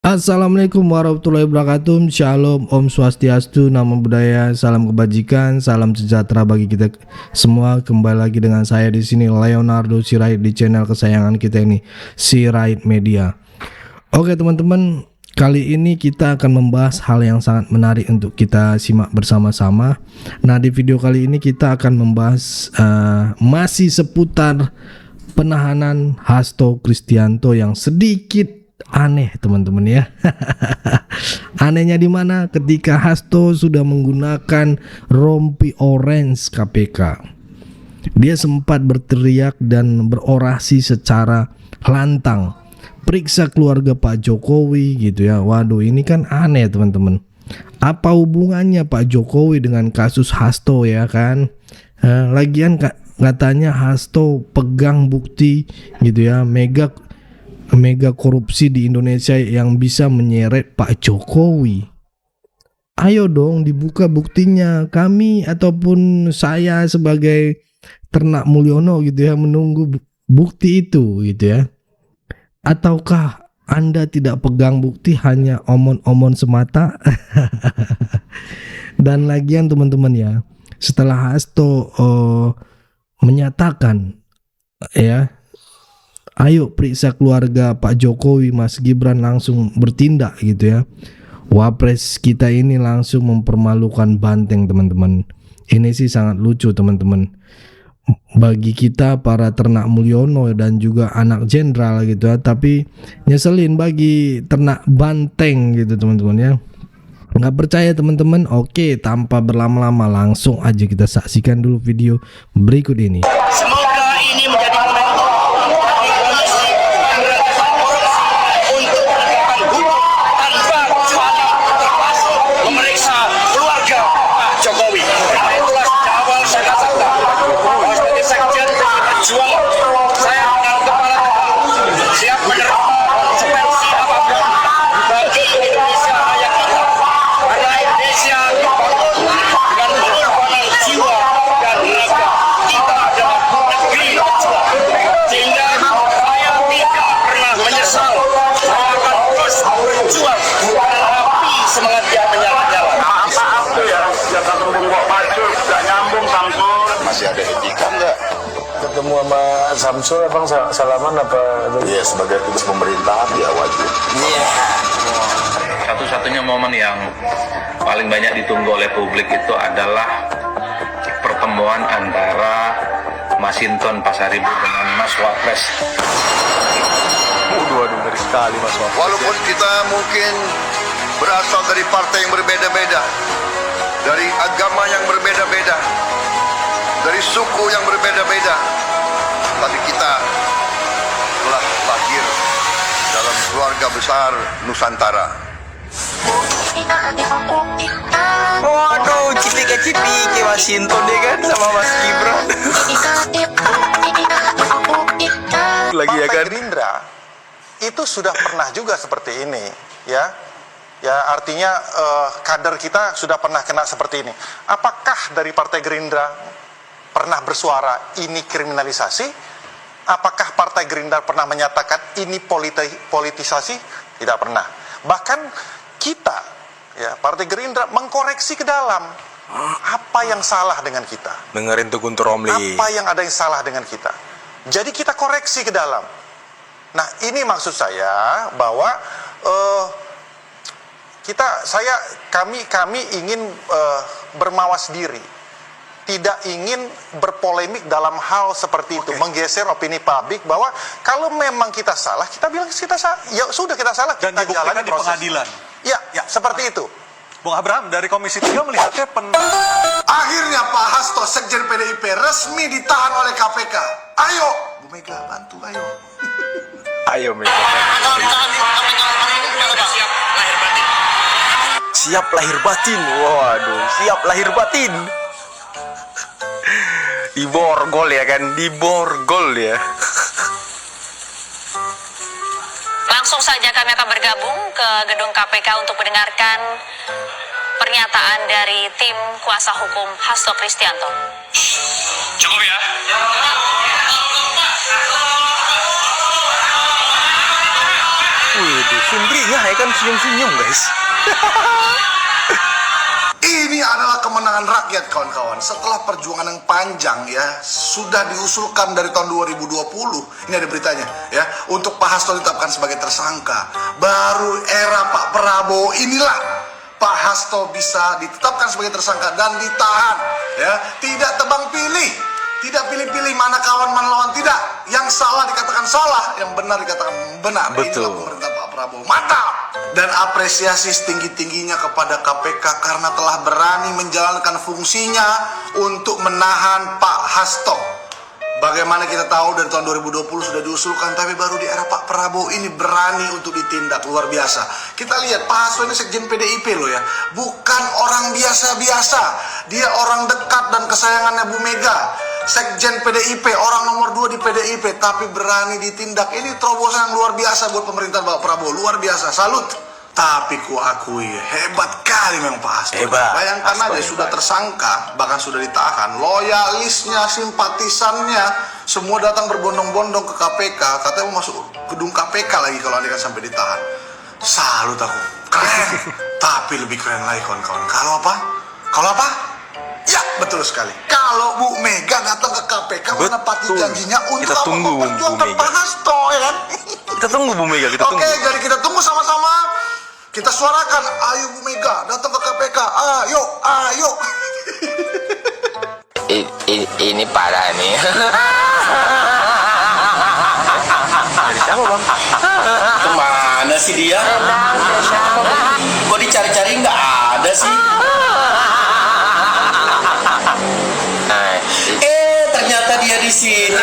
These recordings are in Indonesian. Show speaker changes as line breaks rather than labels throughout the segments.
Assalamualaikum warahmatullahi wabarakatuh. Shalom, Om Swastiastu, Namo Buddhaya, salam kebajikan, salam sejahtera bagi kita semua. Kembali lagi dengan saya di sini Leonardo Sirait di channel kesayangan kita ini, Sirait Media. Oke teman-teman, kali ini kita akan membahas hal yang sangat menarik untuk kita simak bersama-sama. Nah, di video kali ini kita akan membahas masih seputar penahanan Hasto Kristianto yang sedikit aneh teman-teman ya. Anehnya di mana? Ketika Hasto sudah menggunakan rompi orange KPK, dia sempat berteriak dan berorasi secara lantang, periksa keluarga Pak Jokowi gitu ya. Waduh, ini kan aneh teman-teman. Apa hubungannya Pak Jokowi dengan kasus Hasto ya kan? Lagian katanya Hasto pegang bukti gitu ya, mega korupsi di Indonesia yang bisa menyeret Pak Jokowi. Ayo dong dibuka buktinya. Kami ataupun saya sebagai Ternak Mulyono gitu ya menunggu bukti itu gitu ya. Ataukah Anda tidak pegang bukti, hanya omon-omon semata? Dan lagian teman-teman ya, setelah Hasto menyatakan ya, ayo periksa keluarga Pak Jokowi, Mas Gibran langsung bertindak gitu ya. Wapres kita ini langsung mempermalukan banteng teman-teman. Ini sih sangat lucu teman-teman. Bagi kita para Ternak Mulyono dan juga anak jenderal gitu ya. Tapi nyeselin bagi ternak banteng gitu teman-teman ya. Nggak percaya teman-teman? Oke, tanpa berlama-lama langsung aja kita saksikan dulu video berikut ini.
Semoga ini menjadi momentum bagi Komisi Pemberantasan Korupsi untuk menegakkan hukum tanpa kecuali, termasuk memeriksa keluarga Pak Jokowi. Karena itulah sejak awal saya katakan bahwa sebagai sekjen PDI Perjuangan, saya dengan kepala tegak siap menerima konsekuensi apapun bagi Indonesia yang ada. Karena Indonesia dibangun dengan pengorbanan jiwa dan raga. Kita adalah negeri berjuang, sehingga saya tidak pernah menyesal. Saya akan terus berjuang dengan api semangat yang menyala-nyala.
Maaf tuh ya, jatah tunggu kok maju, gak nyambung Samsul.
Masih ada etika nggak?
Ketemu sama Samsul, abang salaman apa?
Iya, sebagai tugas pemerintahan ya wajib.
Satu-satunya momen yang paling banyak ditunggu oleh publik itu adalah pertemuan antara Masinton Pasaribu dengan Mas Wapres.
Dua dari sekali Mas Wapres.
Walaupun kita mungkin berasal dari partai yang berbeda-beda, dari agama yang berbeda-beda, dari suku yang berbeda-beda, tapi kita telah lahir dalam keluarga besar Nusantara.
Waduh, cipika-cipiki Masinton deh kan sama Mas Gibran.
Lagi ya
Partai
kan?
Gerindra itu sudah pernah juga seperti ini, ya. Ya, artinya kader kita sudah pernah kena seperti ini. Apakah dari Partai Gerindra pernah bersuara ini kriminalisasi? Apakah Partai Gerindra pernah menyatakan ini politisasi? Tidak pernah. Bahkan kita, ya, Partai Gerindra mengkoreksi ke dalam. Apa yang salah dengan kita?
Dengerin tuh Guntur Romli.
Apa yang ada yang salah dengan kita? Jadi kita koreksi ke dalam. Nah, ini maksud saya bahwa kami ingin bermawas diri, tidak ingin berpolemik dalam hal seperti itu, menggeser opini publik bahwa kalau memang kita salah, kita bilang kita salah, ya sudah kita salah,
dan
kita
dibuktikan
jalani
di
proses.
pengadilan.
Ya, seperti itu.
Bung Abraham dari Komisi 3 melihatnya
Akhirnya Pak Hasto, Sekjen PDIP, resmi ditahan oleh KPK. Ayo, Bu Mega bantu, ayo.
Ayo Mega. Siap lahir batin. Waduh, siap lahir batin. Diborgol ya kan, diborgol ya.
Langsung saja kami akan bergabung ke gedung KPK untuk mendengarkan pernyataan dari tim kuasa hukum Hasto Kristianto.
Cukup ya.
Wih, sumringah ya kan senyum-senyum guys.
Ini adalah kemenangan rakyat kawan-kawan. Setelah perjuangan yang panjang ya, sudah diusulkan dari tahun 2020. Ini ada beritanya ya, untuk Pak Hasto ditetapkan sebagai tersangka. Baru era Pak Prabowo inilah Pak Hasto bisa ditetapkan sebagai tersangka dan ditahan ya. Tidak tebang pilih, tidak pilih-pilih mana kawan mana lawan, tidak. Yang salah dikatakan salah, yang benar dikatakan benar.
Betul.
Inilah pemerintah Pak Prabowo. Mantap. Dan apresiasi setinggi-tingginya kepada KPK karena telah berani menjalankan fungsinya untuk menahan Pak Hasto. Bagaimana kita tahu dari tahun 2020 sudah diusulkan, tapi baru di era Pak Prabowo ini berani untuk ditindak, luar biasa. Kita lihat Pak Hasto ini sekjen PDIP loh ya, bukan orang biasa-biasa. Dia orang dekat dan kesayangannya Bu Mega. Sekjen PDIP, orang nomor 2 di PDIP, tapi berani ditindak. Ini terobosan yang luar biasa buat pemerintahan Pak Prabowo, luar biasa, salut. Tapi ku akui, hebat kali memang Pak Hasto.
Hebat.
Bayangkan
Hasto
aja, sudah tersangka, bahkan sudah ditahan. Loyalisnya, simpatisannya, semua datang berbondong-bondong ke KPK. Katanya mau masuk gedung KPK lagi kalau andaikan sampai ditahan. Salut aku, keren. Tapi lebih keren lagi kawan-kawan. Kalau apa? Kalau apa? Ya, betul sekali. Kalau Bu Mega datang ke KPK menepati janjinya untuk
Kita tunggu Bu
memperjuangkan
Mega.
Pak Hasto, ya kan?
Kita tunggu Bu Mega, kita
Oke,
tunggu.
jadi kita tunggu sama-sama. Kita suarakan, ayo Bu Mega datang ke KPK. Ayo, ayo.
Ini parah nih.
Dari siapa bang?
Kemana sih dia? Kok dicari-cari nggak ada sih? Ternyata dia di sini.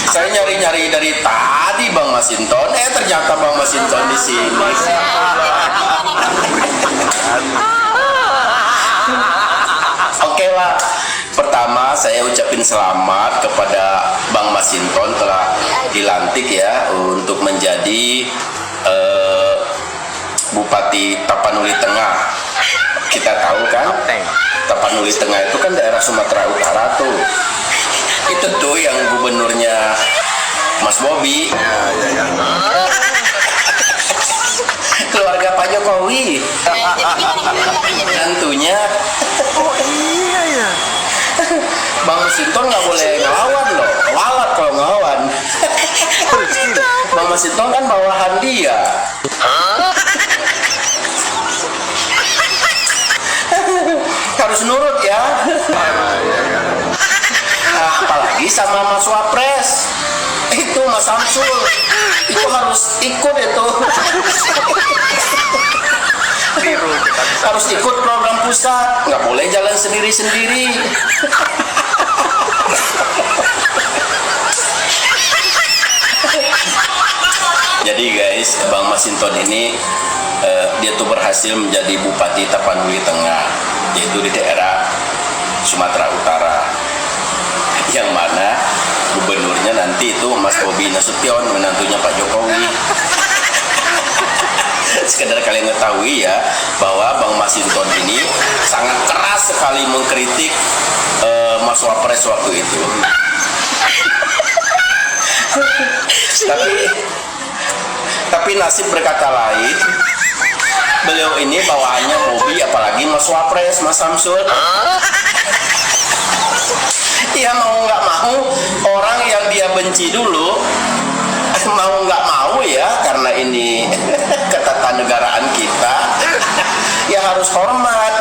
Saya nyari-nyari dari tadi Bang Masinton. Ternyata Bang Masinton di sini. Oke lah. Pertama saya ucapin selamat kepada Bang Masinton telah dilantik ya untuk menjadi Bupati Tapanuli Tengah. Kita tahu kan, Tapanuli Tengah itu kan daerah Sumatera Utara tuh. Itu tuh yang gubernurnya Mas Bobi. Keluarga Pak Jokowi. Tentunya.
Oh iya ya.
Bang Masinton nggak boleh ngelawan loh, walat kalau ngelawan. Bang Masinton kan bawahan dia. Harus nurut ya. Nah, apalagi sama Mas Wapres itu Mas Samsul itu harus ikut itu. Harus ikut program pusat, nggak boleh jalan sendiri-sendiri. Jadi guys, Bang Masinton ini dia tuh berhasil menjadi Bupati Tapanuli Tengah, yaitu di daerah Sumatera Utara, yang mana gubernurnya nanti itu Mas Bobi Nasution, menantunya Pak Jokowi. Sekedar kalian ketahui ya, bahwa Bang Masinton ini sangat keras sekali mengkritik Mas Wapres waktu itu. Tapi nasib berkata lain. Beliau ini bawaannya Bobi, apalagi Mas Wapres, Mas Samsul. Ya mau nggak mau, orang yang dia benci dulu, mau nggak mau ya, karena ini ketatanegaraan kita, ya harus hormat.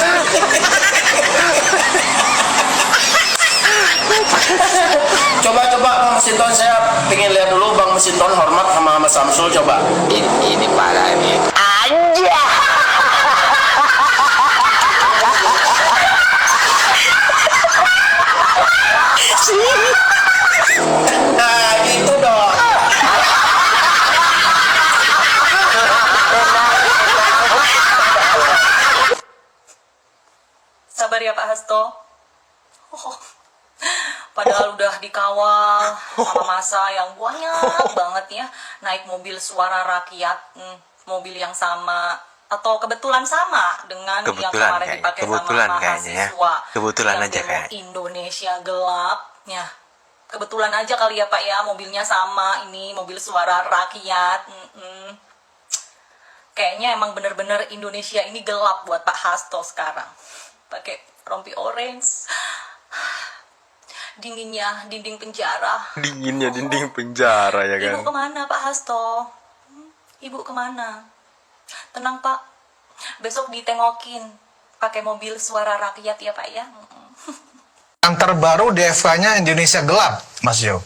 Coba Bang Masinton, saya pengen lihat dulu Bang Masinton hormat sama Mas Samsul, coba.
Ini parah nih. Aja.
Nah gitu dong.
Sabar ya Pak Hasto. Padahal udah dikawal sama masa yang banyak banget ya, naik mobil suara rakyat, mobil yang sama atau kebetulan sama dengan yang kemarin dipakai sama mahasiswa
kebetulan
yang
aja
demo
kayak
Indonesia gelap ya. kebetulan aja kali ya Pak ya, mobilnya sama, ini mobil suara rakyat. Kayaknya emang bener-bener Indonesia ini gelap buat Pak Hasto sekarang. Pakai rompi orange, dinginnya dinding penjara.
Dinginnya dinding penjara ya kan.
Ibu kemana Pak Hasto? Ibu kemana? Tenang Pak, besok ditengokin pakai mobil suara rakyat ya Pak ya.
Yang terbaru DFK-nya Indonesia gelap, Mas Jo.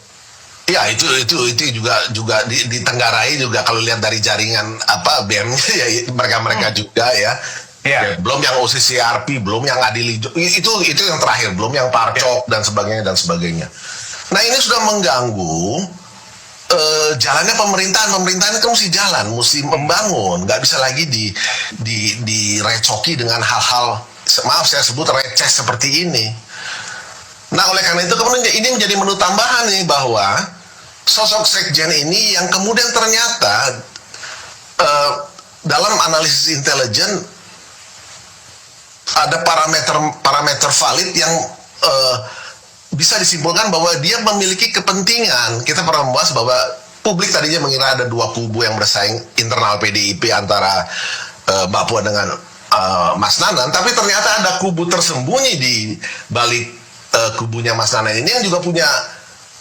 Ya itu juga ditenggarai juga kalau lihat dari jaringan BM-nya ya mereka juga ya. Ya, belum yang OCCRP, belum yang Adili, itu yang terakhir, belum yang Parcok dan sebagainya. Nah ini sudah mengganggu jalannya pemerintahan itu mesti jalan, mesti membangun, nggak bisa lagi direcoki dengan hal-hal, maaf saya sebut receh seperti ini. Nah oleh karena itu kemudian ini menjadi menu tambahan nih bahwa sosok sekjen ini yang kemudian ternyata dalam analisis intelijen ada parameter valid yang bisa disimpulkan bahwa dia memiliki kepentingan. Kita pernah membahas bahwa publik tadinya mengira ada dua kubu yang bersaing internal PDIP antara Mbak Puan dengan Mas Nanan, tapi ternyata ada kubu tersembunyi di balik kubunya Mas Nanan ini yang juga punya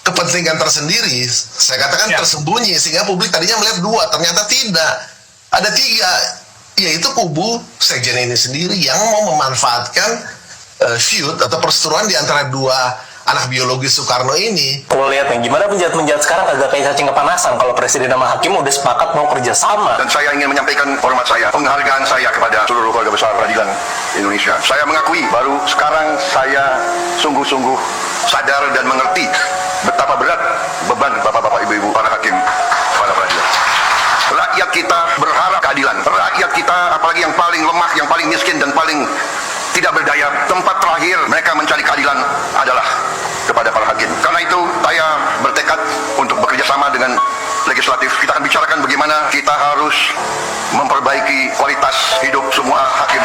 kepentingan tersendiri. Saya katakan tersembunyi sehingga publik tadinya melihat dua, ternyata tidak. Ada tiga, yaitu kubu sekjen ini sendiri yang mau memanfaatkan feud atau perseteruan di antara dua anak biologis Soekarno ini.
Kalau lihat yang gimana penjahat-penjahat sekarang agak kayak cacing kepanasan kalau presiden sama hakim udah sepakat mau kerjasama.
Dan saya ingin menyampaikan hormat saya, penghargaan saya kepada seluruh keluarga besar peradilan Indonesia. Saya mengakui baru sekarang saya sungguh-sungguh sadar dan mengerti betapa berat beban bapak-bapak, ibu-ibu, para hakim pada peradilan. Rakyat kita berharap keadilan. Rakyat kita, apalagi yang paling lemah, yang paling miskin dan paling tidak berdaya, tempat terakhir mereka mencari keadilan adalah kepada para hakim. Karena itu saya bertekad untuk bekerja sama dengan legislatif. Kita akan bicarakan bagaimana kita harus memperbaiki kualitas hidup semua hakim.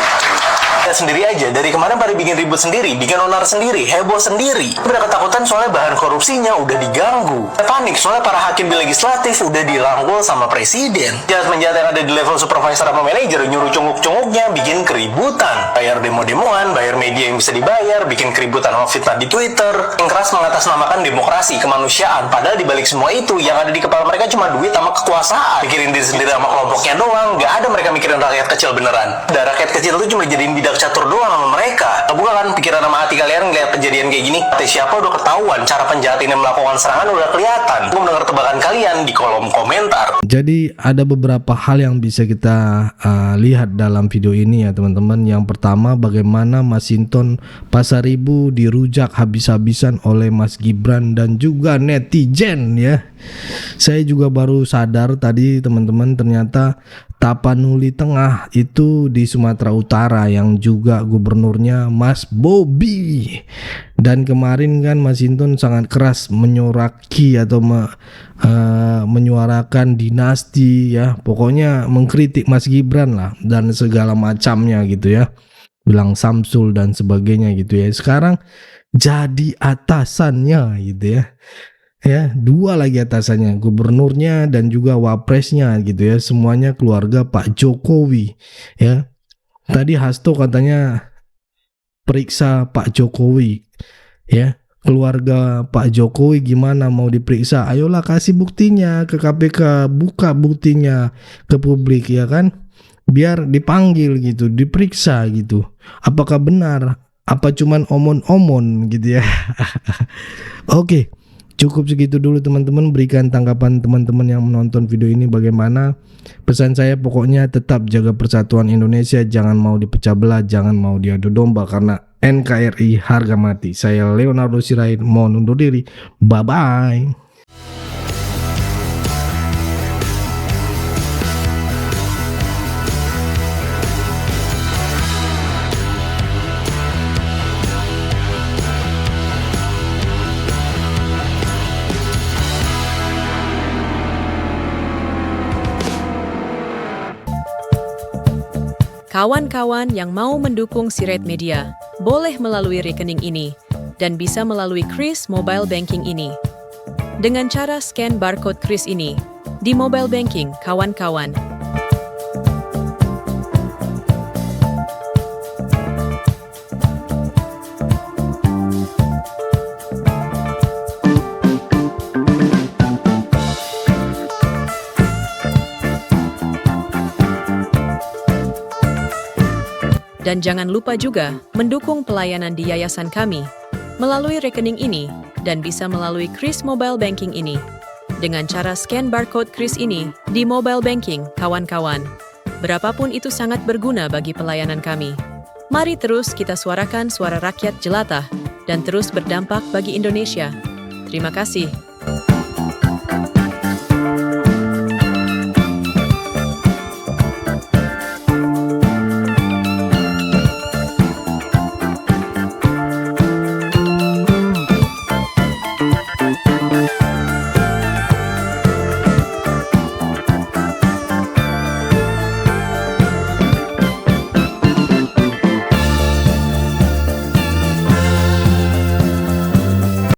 Ya sendiri aja, dari kemarin pada bikin ribut sendiri, bikin onar sendiri, heboh sendiri. Udah ketakutan soalnya bahan korupsinya udah diganggu. Panik soalnya para hakim di legislatif udah dirangkul sama presiden. Penjahat yang ada di level supervisor sama manajer nyuruh cunguk-cunguknya bikin keributan. Bayar demo-demoan, bayar media yang bisa dibayar, bikin keributan sama fitnah di Twitter. Yang keras mengatasnamakan demokrasi, kemanusiaan. Padahal dibalik semua itu, yang ada di kepala mereka cuma duit sama kekuasaan. Mikirin diri sendiri sama kelompoknya doang, gak ada mereka mikirin rakyat kecil beneran. Dan rakyat kecil itu cuma jadiin bidak catur doang sama mereka. Bukan kan pikiran sama hati kalian ngeliat kejadian kayak gini. Siapa udah ketahuan, cara penjahat ini melakukan serangan udah kelihatan. Gue mendengar tebakan kalian di kolom komentar.
Jadi ada beberapa hal yang bisa kita lihat dalam video ini ya teman-teman. Yang pertama, bagaimana Masinton Pasaribu dirujak habis-habisan oleh Mas Gibran dan juga netizen ya. Saya juga baru sadar tadi teman-teman, ternyata Tapanuli Tengah itu di Sumatera Utara yang juga gubernurnya Mas Bobi. Dan kemarin kan Masinton sangat keras menyoraki atau menyuarakan dinasti ya, pokoknya mengkritik Mas Gibran lah dan segala macamnya gitu ya, bilang Samsul dan sebagainya gitu ya. Sekarang jadi atasannya gitu ya. Ya, dua lagi atasannya, gubernurnya dan juga wapresnya gitu ya, semuanya keluarga Pak Jokowi ya. Tadi Hasto katanya periksa Pak Jokowi ya, keluarga Pak Jokowi gimana mau diperiksa, ayolah kasih buktinya ke KPK, buka buktinya ke publik ya kan, biar dipanggil gitu, diperiksa gitu, apakah benar, apa cuman omon-omon gitu ya. Oke. Cukup segitu dulu teman-teman, berikan tanggapan teman-teman yang menonton video ini bagaimana. Pesan saya pokoknya tetap jaga persatuan Indonesia, jangan mau dipecah belah, jangan mau diadu domba, karena NKRI harga mati. Saya Leonardo Sirait mau undur diri, bye-bye.
Kawan-kawan yang mau mendukung Sirait Media, boleh melalui rekening ini. dan bisa melalui Kris Mobile Banking ini. Dengan cara scan barcode Kris ini di mobile banking, kawan-kawan. Dan jangan lupa juga mendukung pelayanan di yayasan kami melalui rekening ini dan bisa melalui Kris Mobile Banking ini. Dengan cara scan barcode Kris ini di mobile banking, kawan-kawan. Berapapun itu sangat berguna bagi pelayanan kami. Mari terus kita suarakan suara rakyat jelata dan terus berdampak bagi Indonesia. Terima kasih.